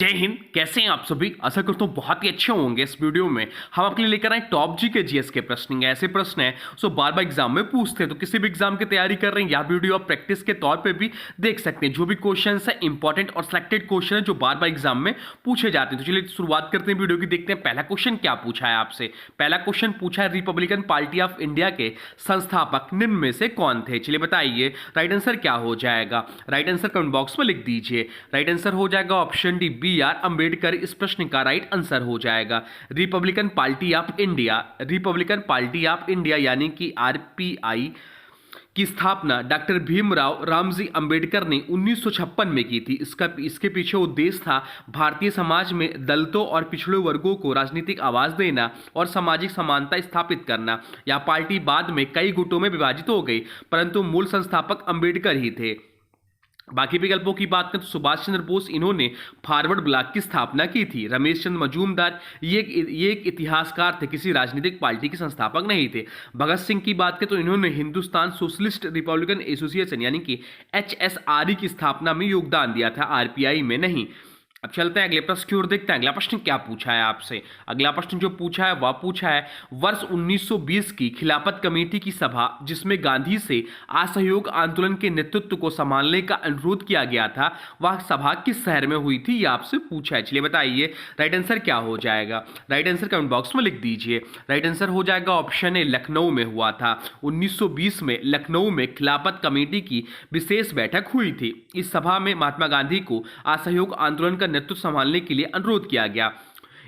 जय हिंद। कैसे हैं आप सभी? आशा करता हूँ बहुत ही अच्छे होंगे। इस वीडियो में हम आपके लिए लेकर आए टॉप जी के जीएस के प्रश्न। ऐसे प्रश्न हैं जो बार बार एग्जाम में पूछते हैं, तो किसी भी एग्जाम की तैयारी कर रहे हैं या वीडियो आप प्रैक्टिस के तौर पे भी देख सकते हैं। जो भी क्वेश्चन है इंपॉर्टेंट और सिलेक्टेड क्वेश्चन है जो बार बार एग्जाम में पूछे जाते हैं। तो चलिए शुरुआत करते हैं वीडियो की, देखते हैं पहला क्वेश्चन क्या पूछा है आपसे। पहला क्वेश्चन पूछा है रिपब्लिकन पार्टी ऑफ इंडिया के संस्थापक निम्न में से कौन थे? चलिए बताइए राइट आंसर क्या हो जाएगा। राइट आंसर कमेंट बॉक्स में लिख दीजिए। राइट आंसर हो जाएगा option D B R Ambedkar. इस प्रश्न का राइट आंसर हो जाएगा Republican Party of India. Republican Party of India यानी कि आरपीआई की स्थापना डॉक्टर भीमराव रामजी अंबेडकर ने 1956 में की थी। इसके पीछे उद्देश्य था भारतीय समाज में दलितों और पिछड़े वर्गों को राजनीतिक आवाज देना और सामाजिक समानता स्थापित करना। यह पार्टी बाद में कई गुटों में विभाजित हो गई, परंतु मूल संस्थापक अंबेडकर ही थे। बाकी विकल्पों की बात करें तो सुभाष चंद्र बोस, इन्होंने फॉरवर्ड ब्लॉक की स्थापना की थी। रमेश चंद्र मजूमदार ये एक इतिहासकार थे, किसी राजनीतिक पार्टी के संस्थापक नहीं थे। भगत सिंह की बात करें तो इन्होंने हिंदुस्तान सोशलिस्ट रिपब्लिकन एसोसिएशन यानी कि एचएसआरई की स्थापना में योगदान दिया था, आरपीआई में नहीं। अब चलते हैं अगले प्रश्न की ओर, देखते हैं अगला प्रश्न क्या पूछा है आपसे। अगला प्रश्न जो पूछा है वह पूछा है वर्ष 1920 की खिलाफत कमेटी की सभा जिसमें गांधी से असहयोग आंदोलन के नेतृत्व को संभालने का अनुरोध किया गया था, वह सभा किस शहर में हुई थी? यह आपसे पूछा है। चलिए बताइए राइट आंसर क्या हो जाएगा। राइट आंसर कमेंट बॉक्स में लिख दीजिए। राइट आंसर हो जाएगा ऑप्शन ए लखनऊ में हुआ था। 1920 में लखनऊ में खिलाफत कमेटी की विशेष बैठक हुई थी। इस सभा में महात्मा गांधी को असहयोग आंदोलन का नेतृत्व संभालने के लिए अनुरोध किया गया।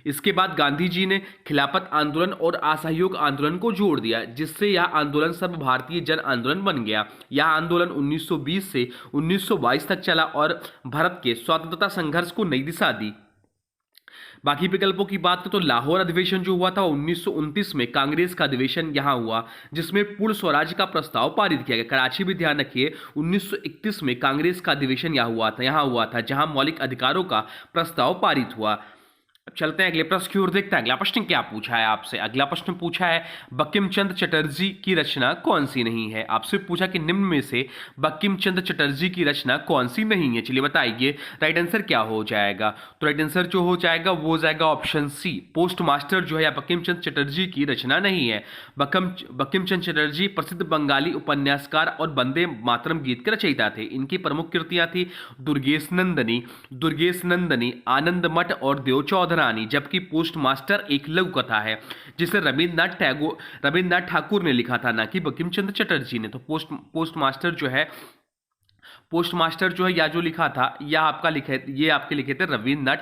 इसके बाद गांधी जी ने खिलाफत आंदोलन और असहयोग आंदोलन को जोड़ दिया, जिससे यह आंदोलन सर्व भारतीय जन आंदोलन बन गया। यह आंदोलन 1920 से 1922 तक चला और भारत के स्वतंत्रता संघर्ष को नई दिशा दी। बाकी विकल्पों की बात करें तो लाहौर अधिवेशन जो हुआ था 1929 में कांग्रेस का अधिवेशन यहां हुआ, जिसमें पूर्ण स्वराज का प्रस्ताव पारित किया गया। कराची भी ध्यान रखिए 1931 में कांग्रेस का अधिवेशन यहां हुआ था जहां मौलिक अधिकारों का प्रस्ताव पारित हुआ। अब चलते हैं अगले प्रश्न की ओर, देखते हैं अगला प्रश्न क्या पूछा है आपसे। अगला प्रश्न पूछा है बंकिम चंद्र चटर्जी की रचना कौन सी नहीं है? आपसे पूछा कि निम्न में से बंकिम चंद्र चटर्जी की रचना कौन सी नहीं है। चलिए बताइए राइट आंसर क्या हो जाएगा। तो राइट आंसर जो हो जाएगा वो हो जाएगा ऑप्शन सी पोस्ट मास्टर जो है बंकिम चंद्र चटर्जी की रचना नहीं है। बंकिम चंद्र चटर्जी प्रसिद्ध बंगाली उपन्यासकार और वंदे मातरम गीत के रचयिता थे। इनकी प्रमुख कृतियां थी दुर्गेश नंदनी, आनंद मठ और देव चौधरानी, जबकि पोस्ट मास्टर एक लघु कथा है जिसे रविन्द्रनाथ ठाकुर ने लिखा था, ना कि बंकिम चंद्र चटर्जी ने। तो पोस्ट मास्टर जो है या जो लिखा था ये आपके लिखे थे रविन्द्रनाथ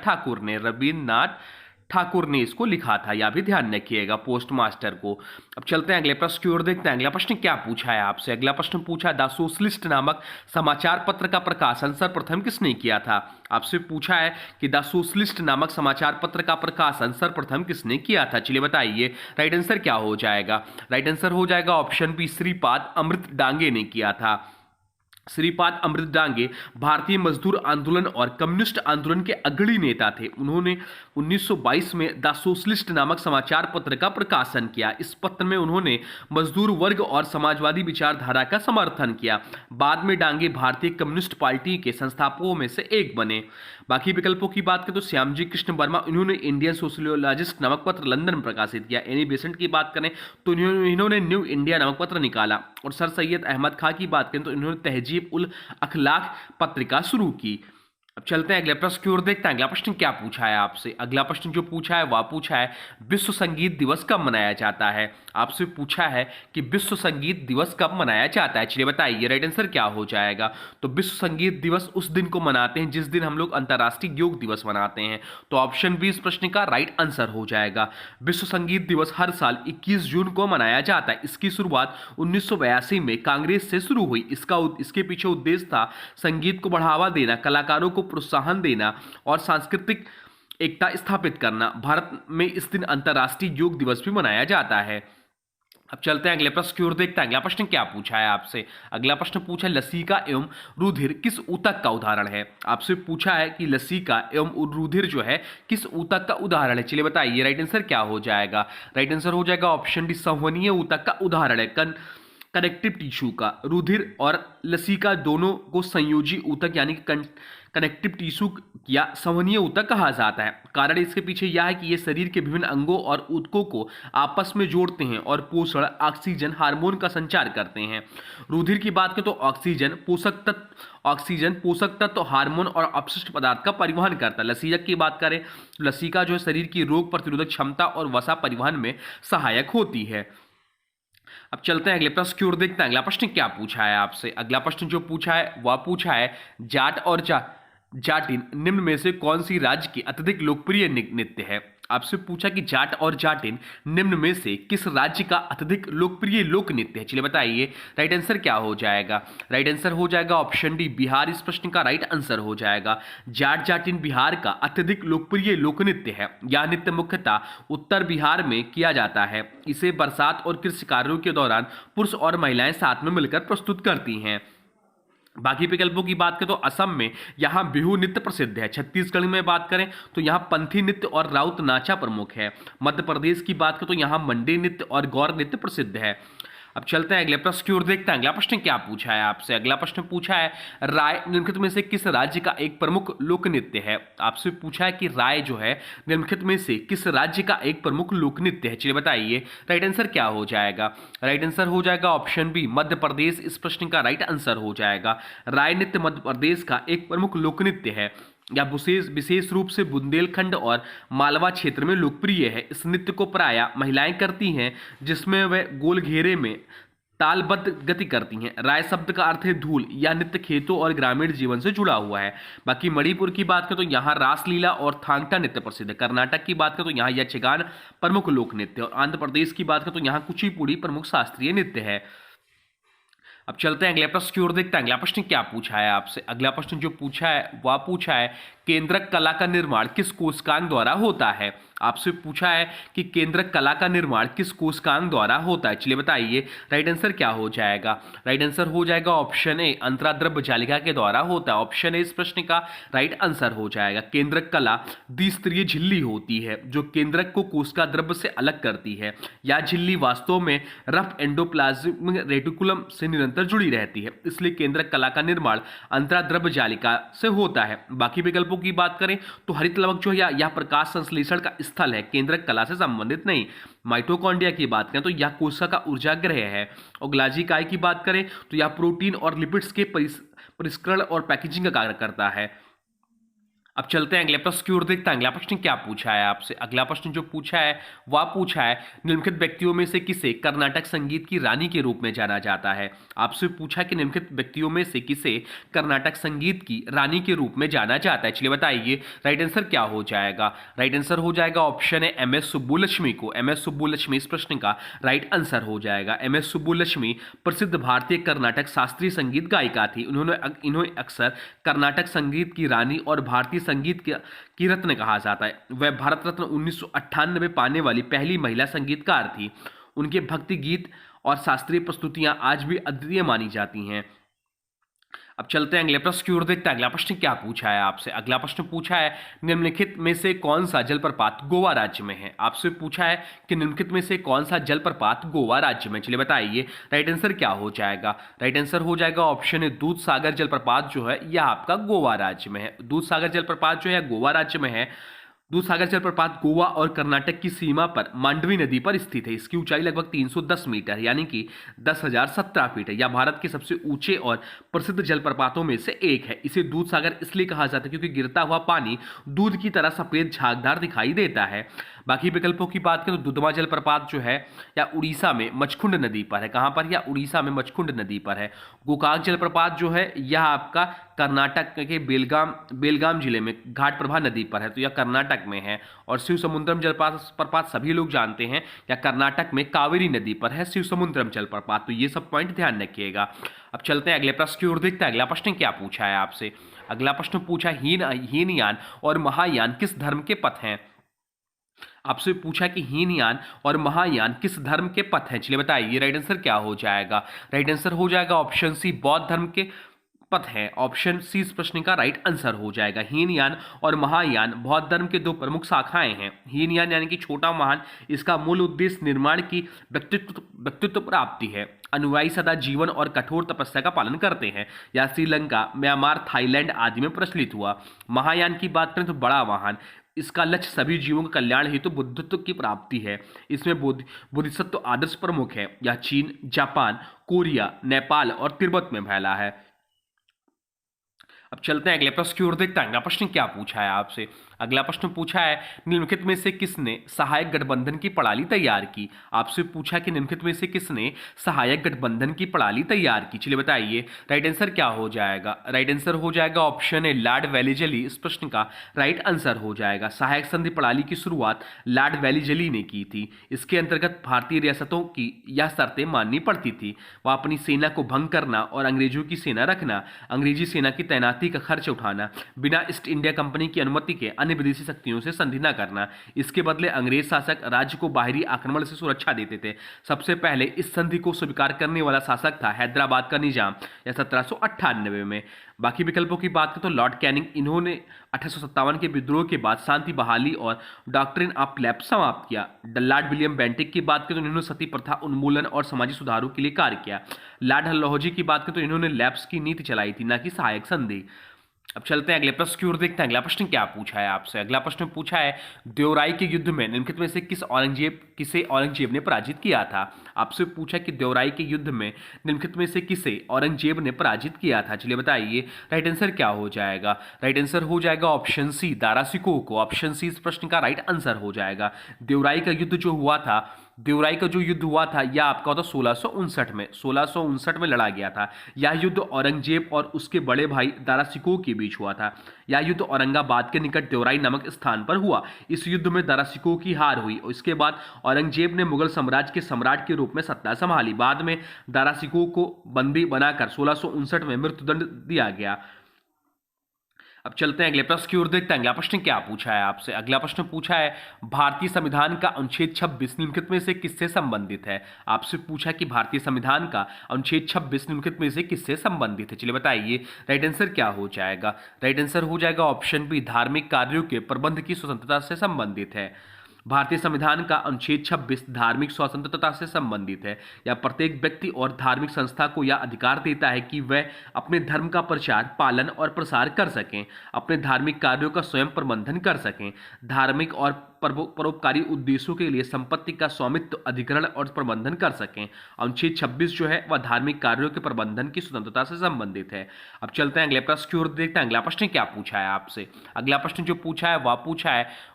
ठाकुर ने इसको लिखा था, या भी ध्यान रखिएगा पोस्ट मास्टर को। अब चलते हैं अगले प्रश्न की ओर, देखते हैं अगला प्रश्न क्या पूछा है आपसे। अगला प्रश्न पूछा द सोशलिस्ट नामक समाचार पत्र का प्रकाशन सर्वप्रथम किसने किया था? आपसे पूछा है कि द सोशलिस्ट नामक समाचार पत्र का प्रकाशन सर्वप्रथम किसने किया था? चलिए बताइए राइट आंसर क्या हो जाएगा। राइट आंसर हो जाएगा ऑप्शन बी श्रीपाद अमृत डांगे ने किया था। श्रीपाद अमृत डांगे भारतीय मजदूर आंदोलन और कम्युनिस्ट आंदोलन के अग्रणी नेता थे। उन्होंने 1922 में द सोशलिस्ट नामक समाचार पत्र का प्रकाशन किया। इस पत्र में उन्होंने मजदूर वर्ग और समाजवादी विचारधारा का समर्थन किया। बाद में डांगे भारतीय कम्युनिस्ट पार्टी के संस्थापकों में से एक बने। बाकी विकल्पों की बात करें तो श्यामजी कृष्ण वर्मा, इन्होंने इंडियन सोशियोलॉजिस्ट नामक पत्र लंदन में प्रकाशित किया। एनी बेसेंट की बात करें तो इन्होंने न्यू इंडिया नामक पत्र निकाला। और सर सैयद अहमद खां की बात करें तो इन्होंने तहजीब उल अखलाक पत्रिका शुरू की। अब चलते हैं अगले प्रश्न की ओर, देखते हैं अगला प्रश्न क्या पूछा है आपसे। अगला प्रश्न जो पूछा है वह पूछा है विश्व संगीत दिवस कब मनाया जाता है? आपसे पूछा है कि विश्व संगीत दिवस कब मनाया जाता है। चलिए बताइए राइट आंसर क्या हो जाएगा। तो विश्व संगीत दिवस उस दिन को मनाते हैं जिस दिन हम लोग अंतर्राष्ट्रीय योग दिवस मनाते हैं। तो ऑप्शन बी इस प्रश्न का राइट आंसर हो जाएगा। विश्व संगीत दिवस हर साल 21 जून को मनाया जाता है। इसकी शुरुआत 1982 में कांग्रेस से शुरू हुई। इसके पीछे उद्देश्य था संगीत को बढ़ावा देना, कलाकारों को प्रोत्साहन देना और सांस्कृतिक एकता स्थापित करना। भारत में इस दिन अंतर्राष्ट्रीय योग दिवस भी मनाया जाता है। अब चलते हैं अगले प्रश्न की ओर, देखते हैं अगला प्रश्न क्या पूछा है आपसे। अगला प्रश्न पूछा है लसीका एवं रुधिर किस ऊतक का उदाहरण है? आपसे पूछा है कि लसीका एवं रुधिर जो है किस ऊतक का उदाहरण है। चलिए बताइए राइट आंसर क्या हो जाएगा। राइट आंसर हो जाएगा ऑप्शन डी संवहनीय ऊतक का उदाहरण है। कनेक्टिव टिश्यू का, रुधिर और लसिका दोनों को संयोजी ऊतक यानी कि कनेक्टिव टिश्यू या संवहनीय ऊतक कहा जाता है। कारण इसके पीछे यह है कि ये शरीर के विभिन्न अंगों और ऊतकों को आपस में जोड़ते हैं और पोषण, ऑक्सीजन, हार्मोन का संचार करते हैं। रुधिर की बात करें तो ऑक्सीजन, पोषक तत्व, हार्मोन और अपशिष्ट पदार्थ का परिवहन करता है। लसीका की बात करें तो लसीका जो है शरीर की रोग प्रतिरोधक क्षमता और वसा परिवहन में सहायक होती है। अब चलते हैं अगले प्रश्न की ओर, देखते हैं अगला प्रश्न क्या पूछा है आपसे। अगला प्रश्न जो पूछा है वह पूछा है जाट और जाटिन निम्न में से कौन सी राज्य की अत्यधिक लोकप्रिय नृत्य है। आपसे पूछा कि जाट और जाटिन निम्न में से किस राज्य का अत्यधिक लोकप्रिय लोक नृत्य है। चलिए बताइए राइट आंसर क्या हो जाएगा। राइट आंसर हो जाएगा ऑप्शन डी, बिहार इस प्रश्न का राइट आंसर हो जाएगा। जाट जाटिन बिहार का अत्यधिक लोकप्रिय लोक नृत्य है। यह नृत्य मुख्यतः उत्तर बिहार में किया जाता है। इसे बरसात और कृषि कार्यों के दौरान पुरुष और महिलाएं साथ में मिलकर प्रस्तुत करती हैं। बाकी विकल्पों की बात करें तो असम में यहाँ बिहू नृत्य प्रसिद्ध है। छत्तीसगढ़ में बात करें तो यहाँ पंथी नृत्य और राउत नाचा प्रमुख है। मध्य प्रदेश की बात करें तो यहाँ मंडी नृत्य और गौर नृत्य प्रसिद्ध है। अब चलते हैं अगले प्रश्न की ओर, देखते हैं अगला प्रश्न क्या पूछा है आपसे। अगला प्रश्न पूछा है राय निम्नलिखित में से किस राज्य का एक प्रमुख लोक नृत्य है। आपसे पूछा है कि राय जो है निम्नलिखित में से किस राज्य का एक प्रमुख लोक नृत्य है। चलिए बताइए राइट आंसर क्या हो जाएगा। राइट आंसर हो जाएगा ऑप्शन बी, मध्य प्रदेश इस प्रश्न का राइट आंसर हो जाएगा। राय नृत्य मध्य प्रदेश का एक प्रमुख लोक नृत्य है। या विशेष रूप से बुंदेलखंड और मालवा क्षेत्र में लोकप्रिय है। इस नृत्य को प्रायः महिलाएं करती हैं, जिसमें वे गोल घेरे में तालबद्ध गति करती हैं। राय शब्द का अर्थ है धूल। यह नृत्य खेतों और ग्रामीण जीवन से जुड़ा हुआ है। बाकी मणिपुर की बात करें तो यहाँ रासलीला और थांगटा नृत्य प्रसिद्ध है। कर्नाटक की बात करें तो यहाँ यक्षगान प्रमुख लोक नृत्य, और आंध्र प्रदेश की बात करें तो यहाँ कुचिपुड़ी प्रमुख शास्त्रीय नृत्य है। अब चलते हैं अगले प्रश्न की ओर, देखते हैं अगला प्रश्न क्या पूछा है आपसे। अगला प्रश्न जो पूछा है वह पूछा है केंद्रक कला का निर्माण किस कोशिकांग द्वारा होता है। आपसे पूछा है कि केंद्रक कला का निर्माण किस कोशिकांग द्वारा होता है। चलिए बताइए राइट आंसर क्या हो जाएगा। राइट आंसर हो जाएगा ऑप्शन ए, अंतराद्रव्य जालिका के द्वारा होता है। ऑप्शन ए इस प्रश्न का राइट आंसर हो जाएगा। केंद्रक कला द्विस्तरीय झिल्ली होती है जो केंद्रक को कोशिका द्रव्य से अलग करती है। यह झिल्ली वास्तव में रफ एंडोप्लाज्मिक रेटिकुलम से निरंतर जुड़ी रहती है, इसलिए केंद्रक कला का निर्माण अंतराद्रव्य जालिका से होता है। बाकी विकल्पों की बात करें तो हरित लवक जो है यह प्रकाश संश्लेषण का स्थल है, केंद्रक कला से संबंधित नहीं। माइटोकॉन्ड्रिया की बात करें तो यह कोशिका का ऊर्जा ग्रह है। और ग्लाजी काय की बात करें तो यह प्रोटीन और लिपिड्स के परिष्करण और पैकेजिंग का कार्य करता है। अब चलते हैं अगले प्रश्न की ओर, देखते हैं अगला प्रश्न क्या पूछा है आपसे। अगला प्रश्न जो पूछा है वह पूछा है निम्नलिखित व्यक्तियों में से किसे कर्नाटक संगीत की रानी के रूप में जाना जाता है। आपसे पूछा कि निम्नलिखित व्यक्तियों में से किसे कर्नाटक संगीत की रानी के रूप में जाना जाता है। चलिए बताइए राइट आंसर क्या हो जाएगा। राइट आंसर हो जाएगा ऑप्शन है एम एस सुब्बुलक्ष्मी को। एम एस सुब्बुलक्ष्मी इस प्रश्न का राइट आंसर हो जाएगा। एम एस सुब्बुलक्ष्मी प्रसिद्ध भारतीय कर्नाटक शास्त्रीय संगीत गायिका थी। इन्होंने अक्सर कर्नाटक संगीत की रानी और भारतीय संगीत की रत्न कहा जाता है। वह भारत रत्न 1998 पाने वाली पहली महिला संगीतकार थी। उनके भक्ति गीत और शास्त्रीय प्रस्तुतियां आज भी अद्वितीय मानी जाती हैं। अब चलते हैं अगले प्रश्न की ओर, देखते हैं अगला प्रश्न क्या पूछा है आपसे। अगला प्रश्न पूछा है निम्नलिखित में से कौन सा जलप्रपात गोवा राज्य में है। आपसे पूछा है कि निम्नलिखित में से कौन सा जलप्रपात गोवा राज्य में। चलिए बताइए राइट आंसर क्या हो जाएगा। राइट आंसर हो जाएगा ऑप्शन है दूध सागर जलप्रपात जो है यह आपका गोवा राज्य में है। दूध सागर जलप्रपात जो है गोवा राज्य में है। दूधसागर जलप्रपात गोवा और कर्नाटक की सीमा पर मांडवी नदी पर स्थित है। इसकी ऊंचाई लगभग 310 मीटर यानी कि 10,017 फीट है। यह भारत के सबसे ऊंचे और प्रसिद्ध जलप्रपातों में से एक है। इसे दूधसागर इसलिए कहा जाता है क्योंकि गिरता हुआ पानी दूध की तरह सफेद झागदार दिखाई देता है। बाकी विकल्पों की बात करें तो दुधवा जलप्रपात जो है या उड़ीसा में मचकुंड नदी पर है। कहाँ पर? या उड़ीसा में मचकुंड नदी पर है। गोकाक जलप्रपात जो है यह आपका कर्नाटक के बेलगाम जिले में घाटप्रभा नदी पर है, तो यह कर्नाटक में है। और शिव समुद्रम जलप्रपात सभी लोग जानते हैं, या कर्नाटक में कावेरी नदी पर है शिव समुद्रम जलप्रपात। तो ये सब पॉइंट ध्यान रखिएगा। अब चलते हैं अगले प्रश्न की ओर, देखते हैं अगला प्रश्न क्या पूछा है आपसे। अगला प्रश्न पूछा हीनयान और महायान किस धर्म के पथ हैं। आपसे पूछा कि हीनयान और महायान किस धर्म के पथ हैं। चलिए बताइए राइट आंसर क्या हो जाएगा। राइट आंसर हो जाएगा ऑप्शन सी बौद्ध धर्म के पथ है। ऑप्शन सी इस प्रश्न का राइट आंसर हो जाएगा। हीनयान और महायान बौद्ध धर्म के दो प्रमुख शाखाएं हैं। हीनयान यानी कि छोटा महान, इसका मूल उद्देश्य निर्माण की व्यक्तित्व प्राप्ति है। अनुयायी सदा जीवन और कठोर तपस्या का पालन करते हैं। या श्रीलंका, म्यांमार, थाईलैंड आदि में प्रचलित हुआ। महायान की बात करें तो बड़ा महान, इसका लक्ष्य सभी जीवों के कल्याण हेतु बुद्धत्व की प्राप्ति है। इसमें बोधिसत्व आदर्श प्रमुख है। यह चीन, जापान, कोरिया, नेपाल और तिब्बत में फैला है। अब चलते हैं अगले प्रश्न की ओर, देखते हैं अगला प्रश्न क्या पूछा है आपसे। अगला प्रश्न पूछा है निम्नलिखित में से किसने सहायक गठबंधन की प्रणाली तैयार की। आपसे पूछा कि निम्नलिखित में से किसने सहायक गठबंधन की प्रणाली तैयार की। चलिए बताइए राइट आंसर क्या हो जाएगा। राइट आंसर हो जाएगा ऑप्शन ए लॉर्ड वेलिजली, इस प्रश्न का राइट आंसर हो जाएगा। सहायक संधि प्रणाली की शुरुआत लॉर्ड वेलिजली ने की थी। इसके अंतर्गत भारतीय रियासतों की यह शर्तें माननी पड़ती थी। वह अपनी सेना को भंग करना और अंग्रेजों की सेना रखना, अंग्रेजी सेना की तैनाती का खर्च उठाना, बिना ईस्ट इंडिया कंपनी की अनुमति के अन्य विदेशी शक्तियों से संधि न करना। इसके बदले अंग्रेज शासक राज्य को बाहरी आक्रमण से सुरक्षा देते थे। सबसे पहले इस संधि को स्वीकार करने वाला शासक था हैदराबाद का निजाम, या 1798 में। बाकी विकल्पों की बात करें तो लॉर्ड कैनिंग, इन्होंने 1857 के विद्रोह के बाद शांति बहाली और डॉक्ट्रिन ऑफ लैप्स समाप्त किया। लॉर्ड विलियम बेंटिक की बात करें तो इन्होंने सती प्रथा उन्मूलन और समाजी सुधारों के लिए कार्य किया। लॉर्ड डलहौजी की बात करें तो इन्होंने लैप्स की नीति चलाई थी, न कि सहायक संधि। अब चलते हैं अगले प्रश्न की ओर, देखते हैं अगला प्रश्न क्या पूछा है आपसे। अगला प्रश्न पूछा है देवराई के युद्ध में निम्नलिखित में से किसे औरंगजेब ने पराजित किया था। आपसे पूछा कि देवराई के युद्ध में निम्नलिखित में से किसे औरंगजेब ने पराजित किया था। चलिए बताइए राइट आंसर क्या हो जाएगा। राइट आंसर हो जाएगा ऑप्शन सी दारा सिकोह को। ऑप्शन सी इस प्रश्न का राइट आंसर हो जाएगा। देवराई का युद्ध जो हुआ था, देवराई का जो युद्ध हुआ था यह आपका होता 1659 में लड़ा गया था। यह युद्ध औरंगजेब और उसके बड़े भाई दारा सिकोह के बीच हुआ था। यह युद्ध औरंगाबाद के निकट देवराई नामक स्थान पर हुआ। इस युद्ध में दारा सिकोह की हार हुई और इसके बाद औरंगजेब ने मुगल साम्राज्य के सम्राट के रूप में सत्ता संभाली। बाद में दारा सिकोह को बंदी बनाकर 1659 में मृत्युदंड दिया गया। अब चलते हैं अगले प्रश्न की ओर, देखते हैं अगला प्रश्न क्या पूछा है आपसे। अगला प्रश्न पूछा है भारतीय संविधान का अनुच्छेद 26 निम्नलिखित में से किससे संबंधित है। आपसे पूछा कि भारतीय संविधान का अनुच्छेद 26 निम्नलिखित में से किससे संबंधित है। चलिए बताइए राइट आंसर क्या हो जाएगा। राइट आंसर हो जाएगा ऑप्शन बी धार्मिक कार्यों के प्रबंध की स्वतंत्रता से संबंधित है। भारतीय संविधान का अनुच्छेद 26 धार्मिक स्वतंत्रता से संबंधित है। यह प्रत्येक व्यक्ति और धार्मिक संस्था को यह अधिकार देता है कि वह अपने धर्म का प्रचार, पालन और प्रसार कर सकें, अपने धार्मिक कार्यों का स्वयं प्रबंधन कर सकें, धार्मिक और परोपकारी उद्देश्यों के लिए संपत्ति का स्वामित्व, अधिग्रहण और प्रबंधन कर सकें। अनुच्छेद 26 जो है वह धार्मिक कार्यों के प्रबंधन की स्वतंत्रता से संबंधित है। अब चलते हैं अगले प्रश्न की ओर, देखते हैं अगला प्रश्न क्या पूछा है आपसे। अगला प्रश्न जो पूछा है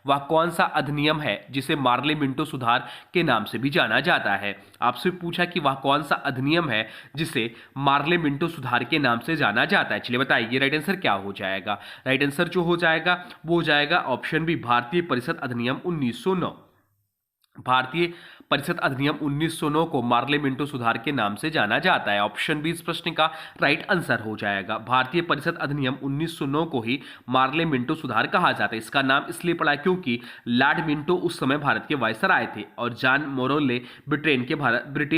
वह कौन सा अधिनियम है जिसे मार्ले मिंटो सुधार के नाम से भी जाना जाता है। आपसे पूछा कि वह कौन सा अधिनियम है जिसे मार्ले मिंटो सुधार के नाम से जाना जाता है। चलिए बताइए राइट आंसर क्या हो जाएगा। राइट आंसर जो हो जाएगा वो हो जाएगा ऑप्शन बी भारतीय परिषद अधिनियम 1909। भारतीय परिषद अधिनियम 1909 को मार्ले मिंटो सुधार के नाम से जाना जाता है। ऑप्शन बी इस प्रश्न का राइट आंसर हो जाएगा। भारतीय परिषद अधिनियम 1909 को ही मार्ले मिंटो सुधार कहा जाता है। इसका नाम इसलिए पड़ा क्योंकि लॉर्ड मिंटो उस समय भारत के वायसराय थे और जॉन मोरोले ब्रिटेन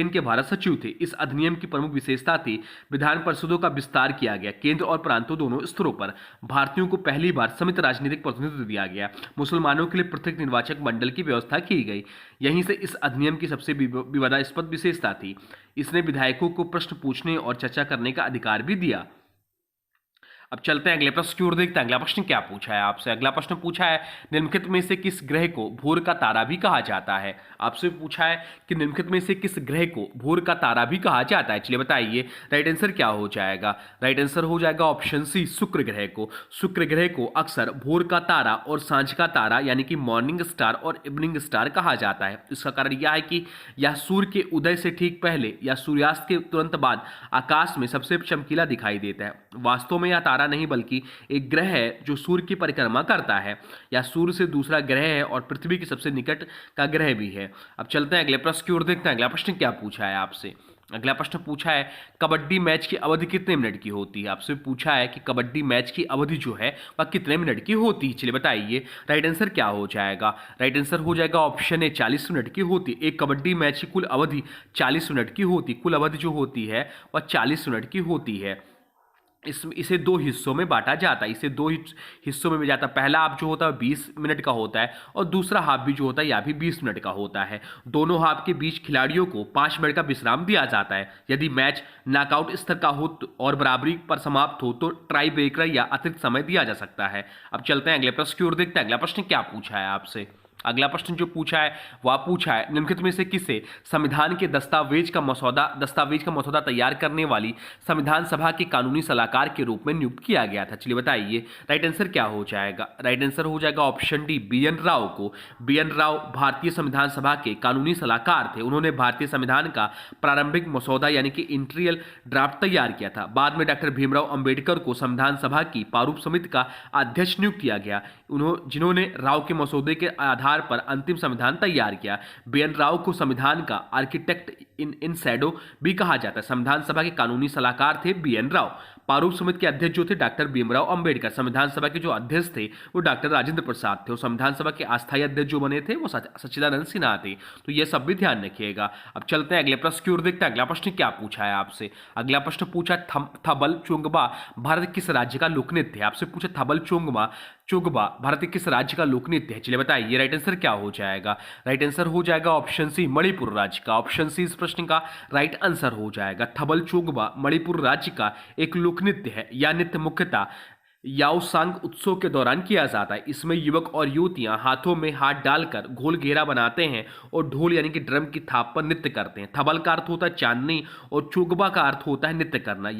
के भारत सचिव थे। इस अधिनियम की प्रमुख विशेषता थी विधान परिषदों का विस्तार किया गया। केंद्र और प्रांतों दोनों स्तरों पर भारतीयों को पहली बार समित राजनीतिक प्रतिनिधित्व दिया गया। मुसलमानों के लिए पृथक निर्वाचक मंडल की व्यवस्था की गई। यहीं से इस अधिनियम की सबसे विवादास्पद विशेषता थी, इसने विधायकों को प्रश्न पूछने और चर्चा करने का अधिकार भी दिया। अब चलते हैं अगले प्रश्न की ओर, देखते हैं अगला प्रश्न क्या पूछा है आपसे। अगला प्रश्न पूछा है निम्नलिखित में से किस ग्रह को भोर का तारा भी कहा जाता है। आपसे पूछा है कि निम्नलिखित में से किस ग्रह को भोर का तारा भी कहा जाता है। चलिए बताइए राइट आंसर क्या हो जाएगा। राइट आंसर हो जाएगा ऑप्शन सी शुक्र ग्रह को। शुक्र ग्रह को अक्सर भोर का तारा और सांझ का तारा यानी कि मॉर्निंग स्टार और इवनिंग स्टार कहा जाता है। इसका कारण यह है कि यह सूर्य के उदय से ठीक पहले या सूर्यास्त के तुरंत बाद आकाश में सबसे चमकीला दिखाई देता है। वास्तव में यह तारा नहीं बल्कि एक ग्रह है जो सूर्य की परिक्रमा करता है। यह सूर्य से दूसरा ग्रह है और पृथ्वी के सबसे निकट का ग्रह भी है। अब चलते हैं अगले प्रश्न की ओर, देखते हैं अगला प्रश्न क्या पूछा है आपसे। अगला प्रश्न पूछा है कबड्डी मैच की अवधि कितने मिनट की होती है। आपसे पूछा है कि कबड्डी मैच की अवधि जो है वह कितने मिनट की होती है। चलिए बताइए राइट आंसर क्या हो जाएगा। राइट आंसर हो जाएगा ऑप्शन ए 40 मिनट की होती है। एक कबड्डी मैच की कुल अवधि 40 मिनट की होती, कुल अवधि जो होती है वह 40 मिनट की होती है। इसे दो हिस्सों में बांटा जाता है, इसे दो हिस्सों में जाता है। पहला हाफ जो होता है 20 मिनट का होता है और दूसरा हाफ भी जो होता है यह भी 20 मिनट का होता है। दोनों हाफ के बीच खिलाड़ियों को 5 मिनट का विश्राम दिया जाता है। यदि मैच नॉकआउट स्तर का हो और बराबरी पर समाप्त हो तो ट्राई ब्रेकर या अतिरिक्त समय दिया जा सकता है। अब चलते हैं अगले प्रश्न की ओर, देखते हैं अगला प्रश्न क्या पूछा है आपसे। अगला प्रश्न जो पूछा है वह पूछा है, निम्नलिखित में से किसे संविधान के दस्तावेज का मसौदा तैयार करने वाली संविधान सभा के कानूनी सलाहकार के रूप में नियुक्त किया गया था? चलिए बताइए राइट आंसर क्या हो जाएगा। राइट आंसर हो जाएगा ऑप्शन डी, बी.एन. राव को। बी.एन. राव भारतीय संविधान सभा के कानूनी सलाहकार थे। उन्होंने भारतीय संविधान का प्रारंभिक मसौदा यानी कि इंटीरियर ड्राफ्ट तैयार किया था। बाद में डॉक्टर भीमराव अंबेडकर को संविधान सभा की प्रारूप समिति का अध्यक्ष नियुक्त किया गया, जिन्होंने राव के मसौदे के आधार पर अंतिम संविधान तैयार किया। बी.एन. राव को संविधान का आर्किटेक्ट इन शैडो भी कहा जाता है। संविधान सभा के कानूनी सलाहकार थे बी.एन. राव। प्रारूप समिति के अध्यक्ष जो थे डॉक्टर भीमराव अंबेडकर। संविधान सभा के जो अध्यक्ष थे वो डॉक्टर राजेंद्र प्रसाद थे और संविधान सभा के अस्थायी अध्यक्ष जो बने थे वो सच्चिदानंद सिन्हा थे। तो ये सब भी ध्यान रखिएगा। अब चलते हैं अगले प्रश्न की ओर, देखते हैं अगला प्रश्न क्या पूछा है आपसे। अगला प्रश्न पूछा थबल चोंगबा भारत के किस राज्य का लोक नृत्य है? आपसे पूछा थबल चोंगबा भारत के किस राज्य का लोक नृत्य है? चलिए बताइए राइट आंसर क्या हो जाएगा। राइट आंसर हो जाएगा ऑप्शन सी, मणिपुर राज्य का। ऑप्शन सी इस प्रश्न का राइट आंसर हो जाएगा। थबल चोंगबा मणिपुर राज्य का एक लोक नृत्य है। यह नृत्य मुख्यतः याओसांग उत्सव के दौरान किया जाता है। इसमें युवक और युवतियां हाथों में हाथ डालकर गोल घेरा बनाते हैं और ढोल यानी कि ड्रम की थाप पर नृत्य करते हैं। थबल का अर्थ होता है चांदनी और चोगबा का अर्थ होता है नृत्य करना,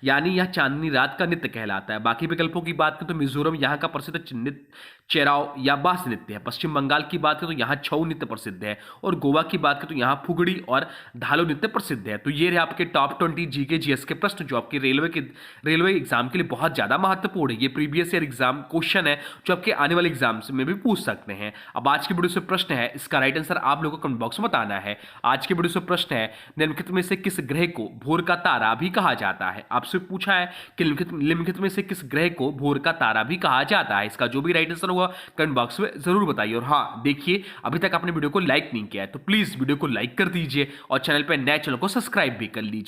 यानी यह चांदनी रात का नृत्य कहलाता है। बाकी विकल्पों की बात करें तो मिजोरम यहाँ का प्रसिद्ध नृत्य चेराव या बास नृत्य है। पश्चिम बंगाल की बात करें तो यहाँ छऊ नृत्य प्रसिद्ध है और गोवा की बात करें तो यहाँ फुगड़ी और धालो नृत्य प्रसिद्ध है। तो ये रहे आपके टॉप 20 जीके जीएस के प्रश्न जो आपके रेलवे एग्जाम के लिए बहुत ज्यादा महत्वपूर्ण है। ये प्रीवियस ईयर एग्जाम क्वेश्चन है जो आपके आने वाले एग्जाम में भी पूछ सकते हैं। अब आज की वीडियो से प्रश्न है, इसका राइट आंसर आप लोगों को कमेंट बॉक्स में बताना है। आज की वीडियो से प्रश्न है, निम्नलिखित में से किस ग्रह को भोर का तारा भी कहा जाता है? आपसे पूछा है कि निम्नलिखित में से किस ग्रह को भोर का तारा भी कहा जाता है? इसका जो भी राइट आंसर होगा कमेंट बॉक्स में जरूर बताइए। और हाँ देखिए, अभी तक आपने वीडियो को लाइक नहीं किया है तो प्लीज वीडियो को लाइक कर दीजिए और चैनल पर नए चैनल को सब्सक्राइब भी कर लीजिए।